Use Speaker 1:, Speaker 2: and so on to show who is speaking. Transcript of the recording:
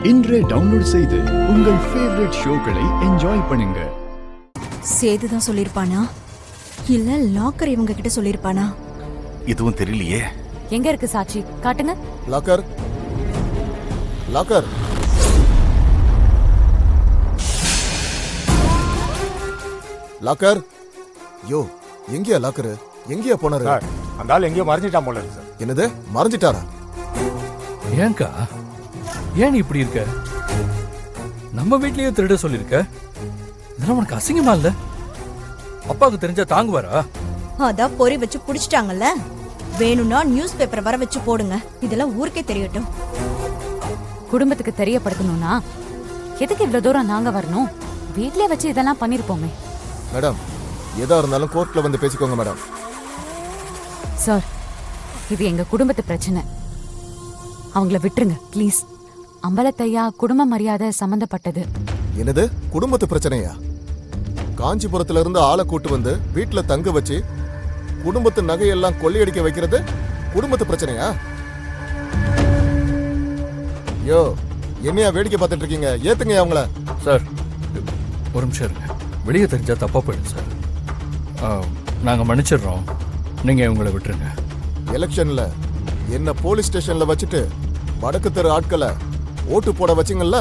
Speaker 1: இன்றே டவுன்லோட் செய்து உங்கள் ஃபேவரட் ஷோக்களை என்ஜாய் பண்ணுங்க.
Speaker 2: சேது தான் சொல்லிருப்பானா இல்ல லாக்கர் இவங்க கிட்ட சொல்லிருப்பானா?
Speaker 3: இதுவும் தெரியலையே.
Speaker 4: எங்க இருக்கு சாட்சி? காட்டுங்க.
Speaker 5: லாக்கர் லாக்கர் லாக்கர் யோ எங்கயா லாக்கர்? எங்கயா போனாரு?
Speaker 6: அந்த ஆள் எங்கேயோ மறைஞ்சிட்டான் போல இருக்கு சார்.
Speaker 5: என்னது மறைஞ்சிட்டாரா?
Speaker 7: ஏங்கா ஏன் இப்படி இருக்க? நம்ம வீட்லயே திருட சொல்லிருக்க. இதெல்லாம் உனக்கு அசிங்கமா இல்ல? அப்பாவுக்கு தெரிஞ்சா தாங்குவாரா?
Speaker 2: அதான் பொறி வச்சு புடிச்சிட்டாங்கல்ல, வேணும்னா நியூஸ் பேப்பர் வர வச்சு போடுங்க, இதெல்லாம் ஊருக்கே தெரியட்டும்.
Speaker 4: குடும்பத்துக்கு தெரியப்படுத்தணும்னா எதுக்கு இவ்வளவு தூரம் நாங்க வரணும்? வீட்லயே வச்சு இதெல்லாம் பண்ணிருப்போமே.
Speaker 5: மேடம் எதா இருந்தாலும் கோர்ட்ல வந்து பேசிக்கோங்க மேடம்.
Speaker 4: சார், இது எங்க குடும்பத்து பிரச்சனை, அவங்கள விட்டுருங்க ப்ளீஸ். அம்பலத்தையா குடும்ப மரியாதை சம்பந்தப்பட்டது.
Speaker 5: என்னது குடும்பத்து பிரச்சனையா? காஞ்சிபுரத்துல இருந்து ஆளை கூட்டு வந்து வீட்டுல தங்க வச்சு குடும்பத்து நகையெல்லாம் கொள்ளையடிக்க வைக்கிறது குடும்பத்து பிரச்சனையா? யோ என்னையா வேடிக்கை பார்த்துட்டு இருக்கீங்க? ஏத்துங்க அவங்கள.
Speaker 7: சார் ஒரு நிமிஷம் இருங்க. வெளியே தெரிஞ்சா தப்பா போயிடும் சார். நாங்க மன்னிச்சிடுறோம், நீங்க இவங்களை விட்டுருங்க.
Speaker 5: எலெக்ஷன்ல என்ன போலீஸ் ஸ்டேஷன்ல வச்சுட்டு வடக்கு தெரு ஆட்களை ஓட்டு போட வச்சிங்கல்ல,